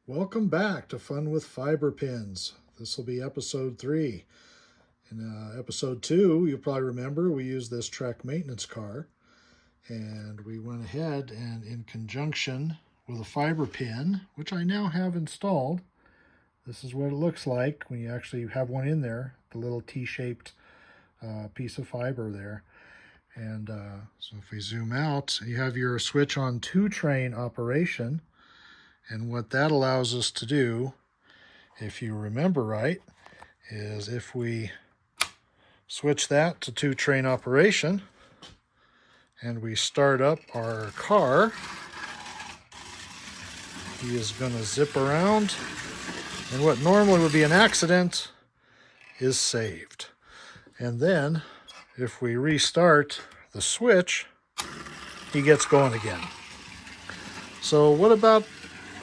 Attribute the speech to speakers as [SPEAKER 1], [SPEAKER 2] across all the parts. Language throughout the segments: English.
[SPEAKER 1] Welcome back to Fun with Fiber Pins. This will be episode 3. In episode 2, you'll probably remember we used this track maintenance car, and we went ahead and in conjunction with a fiber pin, which I now have installed, this is what it looks like when you actually have one in there, the little T-shaped piece of fiber there. And so if we zoom out, you have your switch on 2-train operation. And what that allows us to do, if you remember right, is if we switch that to 2-train operation and we start up our car, he is going to zip around, and what normally would be an accident is saved. And then if we restart the switch, he gets going again. So what about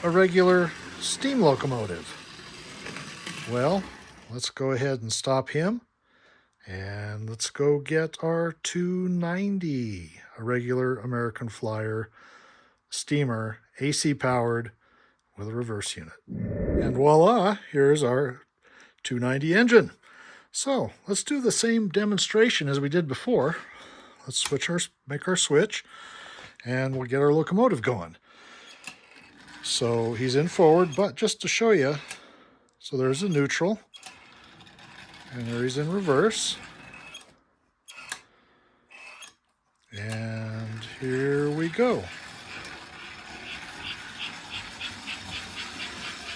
[SPEAKER 1] a regular steam locomotive? Well, let's go ahead and stop him, and let's go get our 290, a regular American Flyer steamer, AC powered with a reverse unit. And voila, here's our 290 engine. So let's do the same demonstration as we did before. Let's make our switch, and we'll get our locomotive going. So he's in forward, but just to show you, so there's a neutral, and there he's in reverse. And here we go.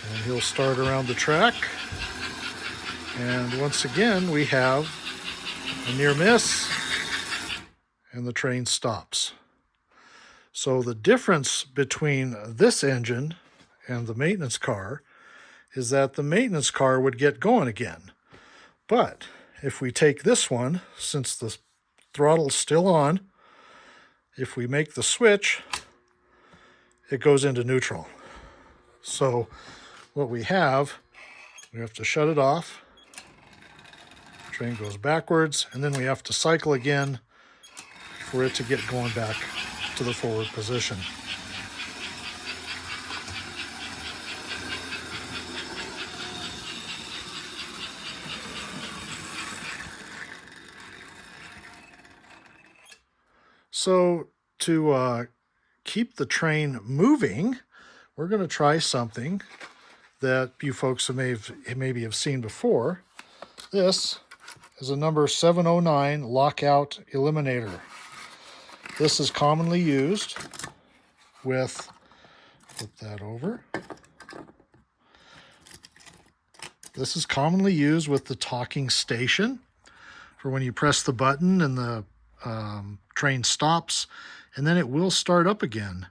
[SPEAKER 1] And he'll start around the track. And once again, we have a near miss, and the train stops. So the difference between this engine and the maintenance car is that the maintenance car would get going again. But if we take this one, since the throttle's still on, if we make the switch, it goes into neutral. So what we have to shut it off. The train goes backwards, and then we have to cycle again for it to get going back to the forward position. So to keep the train moving, we're going to try something that you folks maybe have seen before. This is a number 709 lockout eliminator. This is commonly used with, flip that over. This is commonly used with the talking station for when you press the button and the train stops, and then it will start up again.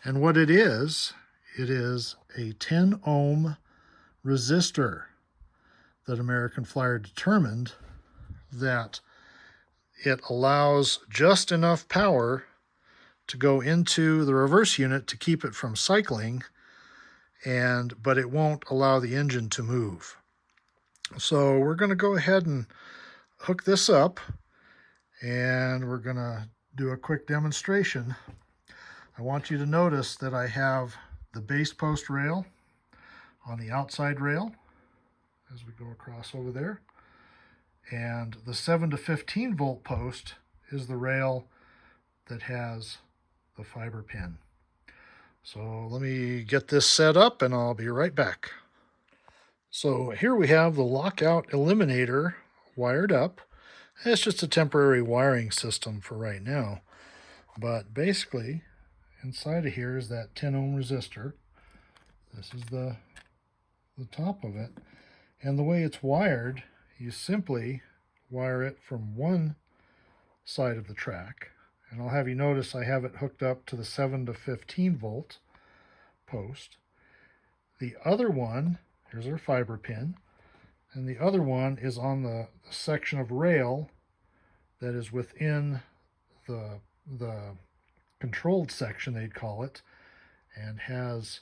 [SPEAKER 1] And what it is a 10 ohm resistor that American Flyer determined that it allows just enough power to go into the reverse unit to keep it from cycling, but it won't allow the engine to move. So we're going to go ahead and hook this up, and we're going to do a quick demonstration. I want you to notice that I have the base post rail on the outside rail as we go across over there. And the 7 to 15 volt post is the rail that has the fiber pin. So let me get this set up and I'll be right back. So here we have the lockout eliminator wired up. It's just a temporary wiring system for right now. But basically, inside of here is that 10 ohm resistor. This is the top of it. And the way it's wired, you simply wire it from one side of the track, and I'll have you notice I have it hooked up to the 7 to 15 volt post. The other one, here's our fiber pin, and the other one is on the section of rail that is within the controlled section, they'd call it, and has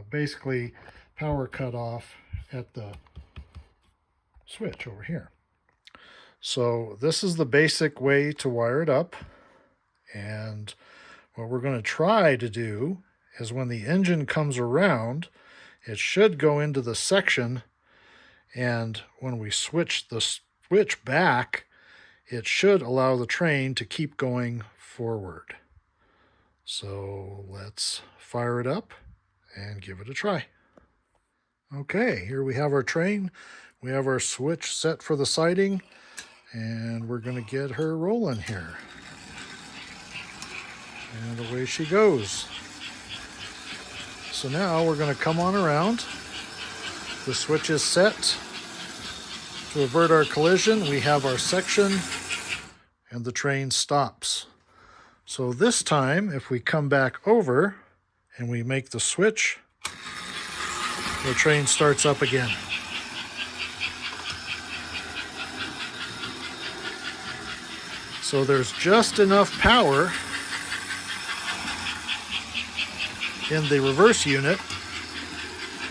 [SPEAKER 1] basically power cut off at the switch over here. So this is the basic way to wire it up, and what we're going to try to do is when the engine comes around, it should go into the section, and when we switch the switch back, it should allow the train to keep going forward. So let's fire it up and give it a try. Okay, here we have our train. We have our switch set for the siding, and we're going to get her rolling here. And away she goes. So now we're going to come on around. The switch is set. To avert our collision, we have our section, and the train stops. So this time, if we come back over and we make the switch, the train starts up again. So there's just enough power in the reverse unit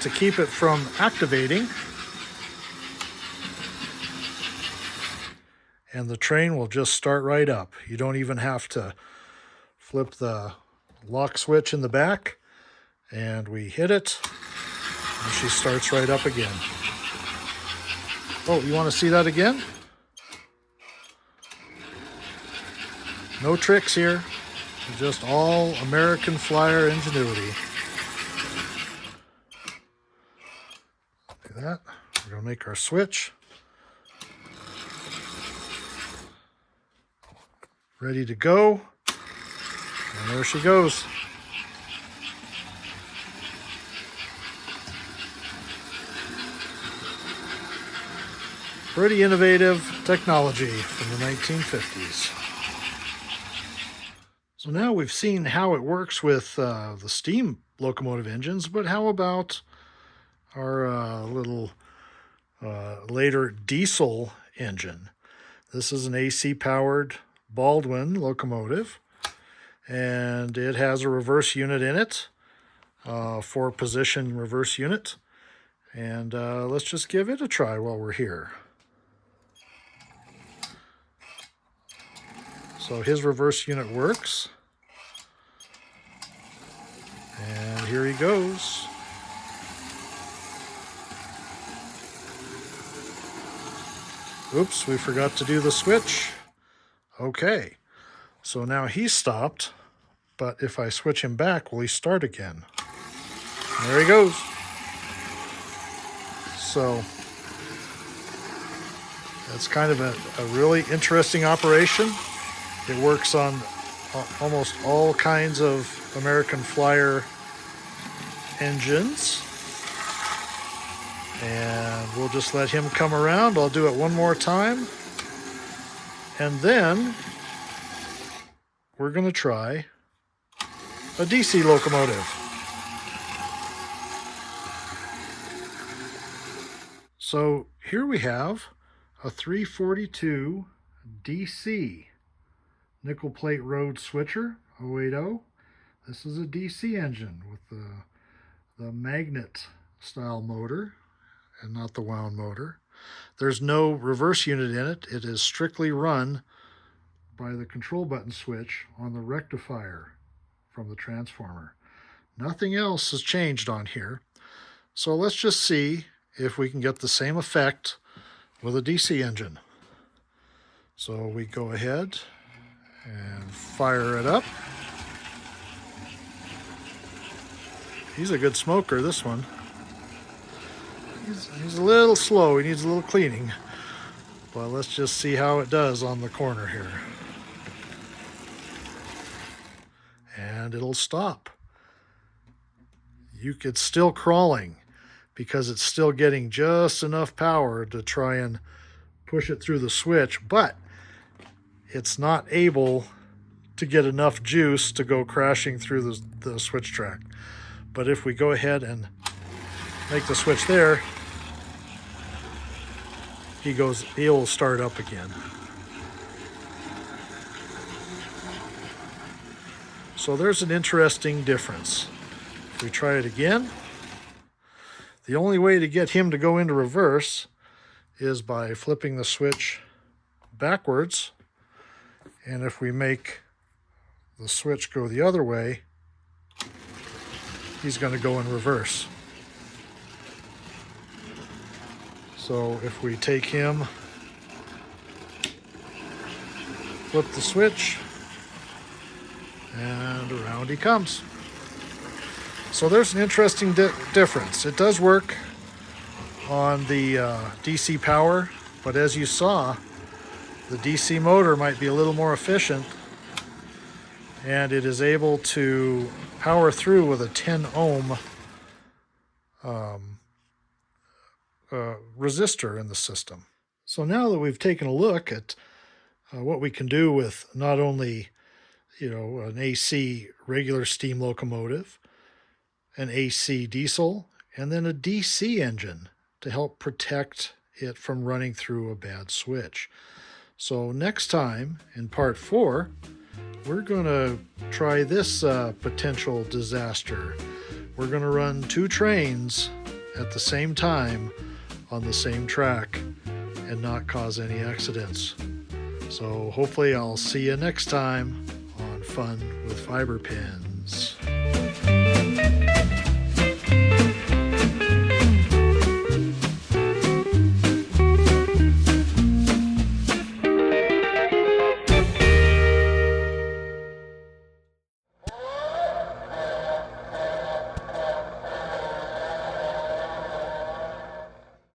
[SPEAKER 1] to keep it from activating, and the train will just start right up. You don't even have to flip the lock switch in the back, and we hit it, and she starts right up again. Oh, you want to see that again? No tricks here. Just all American Flyer ingenuity. Look at that. We're going to make our switch. Ready to go. And there she goes. Pretty innovative technology from the 1950s. So now we've seen how it works with the steam locomotive engines, but how about our little later diesel engine? This is an AC-powered Baldwin locomotive, and it has a reverse unit in it, 4-position reverse unit. And let's just give it a try while we're here. So his reverse unit works. And here he goes. Oops, we forgot to do the switch. Okay, so now he's stopped, but if I switch him back, will he start again? There he goes. So that's kind of a really interesting operation. It works on almost all kinds of American Flyer engines. And we'll just let him come around. I'll do it one more time. And then we're going to try a DC locomotive. So here we have a 342 DC nickel plate road switcher 080. This is a DC engine with the magnet style motor and not the wound motor. There's no reverse unit in it. It is strictly run by the control button switch on the rectifier from the transformer. Nothing else has changed on here. So let's just see if we can get the same effect with a DC engine. So we go ahead and fire it up. He's a good smoker, this one. He's a little slow. He needs a little cleaning. But let's just see how it does on the corner here. And it'll stop. It's still crawling because it's still getting just enough power to try and push it through the switch, but it's not able to get enough juice to go crashing through the switch track. But if we go ahead and make the switch there, he'll start up again. So there's an interesting difference. If we try it again, the only way to get him to go into reverse is by flipping the switch backwards. And if we make the switch go the other way, he's going to go in reverse. So if we take him, flip the switch, and around he comes. So there's an interesting difference. It does work on the DC power, but as you saw, the DC motor might be a little more efficient, and it is able to power through with a 10 ohm resistor in the system. So now that we've taken a look at what we can do with not only an AC regular steam locomotive, an AC diesel, and then a DC engine to help protect it from running through a bad switch. So next time, in part 4, we're going to try this potential disaster. We're going to run 2 trains at the same time on the same track and not cause any accidents. So hopefully I'll see you next time on Fun with Fiber Pins.